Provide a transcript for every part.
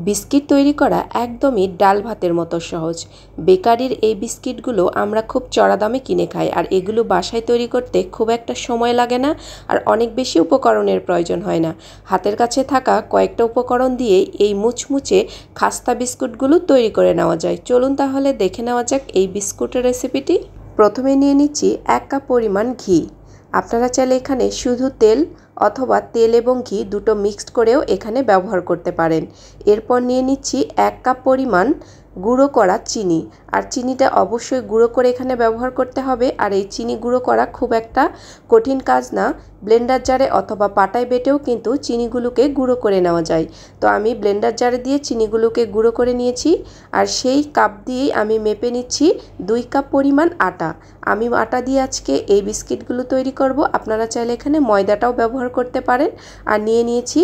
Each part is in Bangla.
বিস্কিট তৈরি করা একদমই ডাল ভাতের মতো সহজ। বেকারির এই বিস্কিটগুলো আমরা খুব চড়া দামে কিনে খাই, আর এগুলো বাসায় তৈরি করতে খুব একটা সময় লাগে না, আর অনেক বেশি উপকরণের প্রয়োজন হয় না। হাতের কাছে থাকা কয়েকটা উপকরণ দিয়ে এই মুচমুচে খাস্তা বিস্কুটগুলো তৈরি করে নেওয়া যায়। চলুন তাহলে দেখে নেওয়া যাক এই বিস্কুটের রেসিপিটি। প্রথমে নিয়ে নিচ্ছি 1 কাপ পরিমাণ ঘি। আপনারা চাইলে এখানে শুধু তেল অথবা তেল এবং ঘি দুটো মিক্সড করেও এখানে ব্যবহার করতে পারেন। এরপর নিয়ে নিচ্ছি 1 কাপ পরিমাণ গুঁড়ো করা চিনি, আর চিনিটা অবশ্যই গুঁড়ো করে এখানে ব্যবহার করতে হবে। আর এই চিনি গুঁড়ো করা খুব একটা কঠিন কাজ না, ব্লেন্ডার জারে অথবা পাটায় বেটেও কিন্তু চিনিগুলোকে গুঁড়ো করে নেওয়া যায়। তো আমি ব্লেন্ডার জারে দিয়ে চিনিগুলোকে গুঁড়ো করে নিয়েছি, আর সেই কাপ দিয়েই আমি মেপে নিচ্ছি 2 কাপ পরিমাণ আটা। আমি আটা দিয়ে আজকে এই বিস্কিটগুলো তৈরি করব। আপনারা চাইলে এখানে ময়দাটাও ব্যবহার করতে পারেন। আর নিয়ে নিয়েছি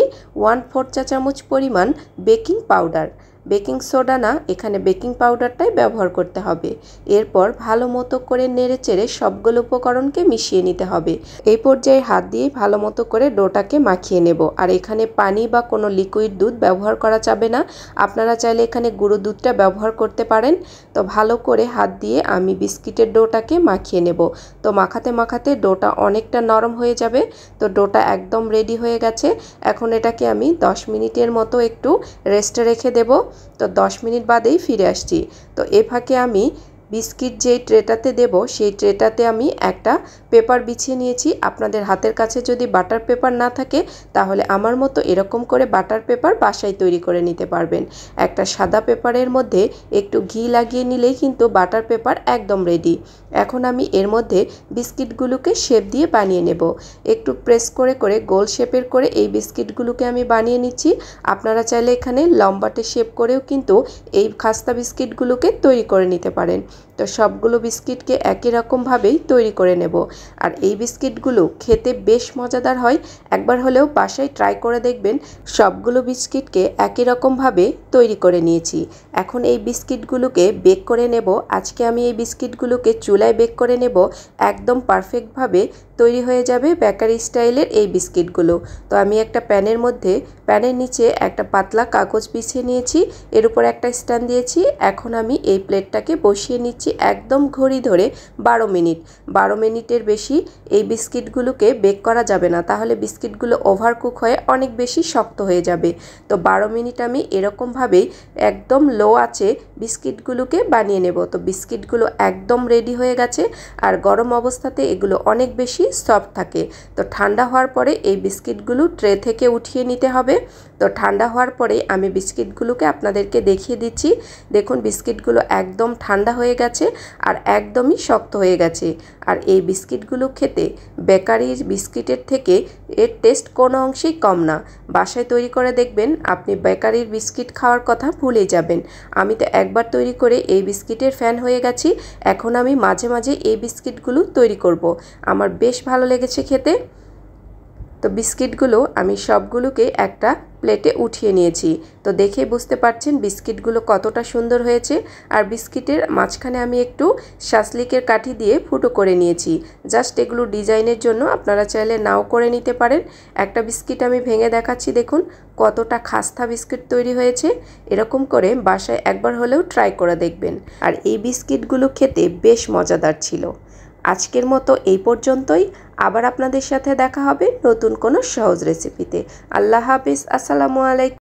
1/4 চা চামচ পরিমাণ বেকিং পাউডার। বেকিং সোডা না, এখানে বেকিং পাউডারটাই ব্যবহার করতে হবে। এরপর ভালো মতো করে নেড়েচেড়ে সবগুলো উপকরণকে মিশিয়ে নিতে হবে। এই পর্যায়ে হাত দিয়ে ভালো মতো করে ডোটাকে মাখিয়ে নেব। আর এখানে পানি বা কোনো লিকুইড দুধ ব্যবহার করা যাবে না। আপনারা চাইলে এখানে গুঁড়ো দুধটা ব্যবহার করতে পারেন। তো ভালো করে হাত দিয়ে আমি বিস্কিটের ডোটাকে মাখিয়ে নেব। তো মাখাতে মাখাতে ডোটা অনেকটা নরম হয়ে যাবে। তো ডোটা একদম রেডি হয়ে গেছে। এখন এটাকে আমি 10 মিনিটের মতো একটু রেস্টে রেখে দেব। তো 10 মিনিট বাদেই ফিরে আসছি। তো এ ফাঁকে আমি বিস্কিট যেই ট্রেটাতে দেব সেই ট্রেটাতে আমি একটা পেপার বিছিয়ে নিয়েছি। আপনাদের হাতের কাছে যদি বাটার পেপার না থাকে তাহলে আমার মতো এরকম করে বাটার পেপার বাসায় তৈরি করে নিতে পারবেন। একটা সাদা পেপারের মধ্যে একটু ঘি লাগিয়ে নিলেই কিন্তু বাটার পেপার একদম রেডি। এখন আমি এর মধ্যে বিস্কিটগুলোকে শেপ দিয়ে বানিয়ে নেব। একটু প্রেস করে করে গোল শেপের করে এই বিস্কিটগুলোকে আমি বানিয়ে নিচ্ছি। আপনারা চাইলে এখানে লম্বাটে শেপ করেও কিন্তু এই খাস্তা বিস্কিটগুলোকে তৈরি করে নিতে পারেন। তো সবগুলো বিস্কিটকে একই রকমভাবেই তৈরি করে নেব। আর এই বিস্কিটগুলো খেতে বেশ মজাদার হয়। একবার হলেও বাসায় ট্রাই করে দেখবেন। সবগুলো বিস্কিটকে একই রকমভাবে তৈরি করে নিয়েছি। এখন এই বিস্কিটগুলোকে বেক করে নেব। আজকে আমি এই বিস্কিটগুলোকে চুলায় বেক করে নেব। একদম পারফেক্টভাবে তৈরি হয়ে যাবে বেকারি স্টাইলের এই বিস্কিটগুলো। তো আমি একটা প্যানের নিচে একটা পাতলা কাগজ বিছিয়ে নিয়েছি। এর উপর একটা স্ট্যান্ড দিয়েছি। এখন আমি এই প্লেটটাকে বসিয়ে নিচ্ছি একদম ঘড়ি ধরে 12 মিনিট। 12 মিনিটের বেশি এই বিস্কিটগুলোকে বেক করা যাবে না, তাহলে বিস্কিটগুলো ওভারকুক হয়ে অনেক বেশি শক্ত হয়ে যাবে। তো 12 মিনিট আমি এরকমভাবেই একদম লো আঁচে বিস্কিটগুলোকে বানিয়ে নেব। তো বিস্কিটগুলো একদম রেডি হয়ে গেছে, আর গরম অবস্থাতে এগুলো অনেক বেশি সফট থাকে। তো ঠান্ডা হওয়ার পরে এই বিস্কিটগুলো ট্রে থেকে উঠিয়ে নিতে হবে। তো ঠান্ডা হওয়ার পরে আমি বিস্কিটগুলোকে আপনাদেরকে দেখিয়ে দিচ্ছি। দেখুন বিস্কিটগুলো একদম ঠান্ডা হয়ে গেছে আর একদমই শক্ত হয়ে গেছে। আর এই বিস্কিটগুলো খেতে বেকারির বিস্কিটের থেকে এর টেস্ট কোনো অংশেই কম না। বাসায় তৈরি করে দেখবেন, আপনি বেকারির বিস্কিট খাওয়ার কথা ভুলে যাবেন। আমি তো একবার তৈরি করে এই বিস্কিটের ফ্যান হয়ে গেছি। এখন আমি মাঝে মাঝে এই বিস্কিটগুলো তৈরি করব। আমার বেশ ভালো লেগেছে খেতে। তো বিস্কিটগুলো আমি সবগুলোকে একটা প্লেটে উঠিয়ে নিয়েছি। তো দেখে বুঝতে পারছেন বিস্কিটগুলো কতটা সুন্দর হয়েছে। আর বিস্কিটের মাঝখানে আমি একটু শাসলিকের কাঠি দিয়ে ফুটো করে নিয়েছি, জাস্ট এগুলো ডিজাইনের জন্য। আপনারা চাইলে নাও করে নিতে পারেন। একটা বিস্কিট আমি ভেঙে দেখাচ্ছি, দেখুন কতটা খাস্তা বিস্কিট তৈরি হয়েছে। এরকম করে বাসায় একবার হলেও ট্রাই করে দেখবেন। আর এই বিস্কিটগুলো খেতে বেশ মজাদার ছিল। আজকের মতো এই পর্যন্তই। আবার আপনাদের সাথে দেখা হবে নতুন কোনো সহজ রেসিপিতে। আল্লাহ হাফিজ। আসসালামু আলাইকুম।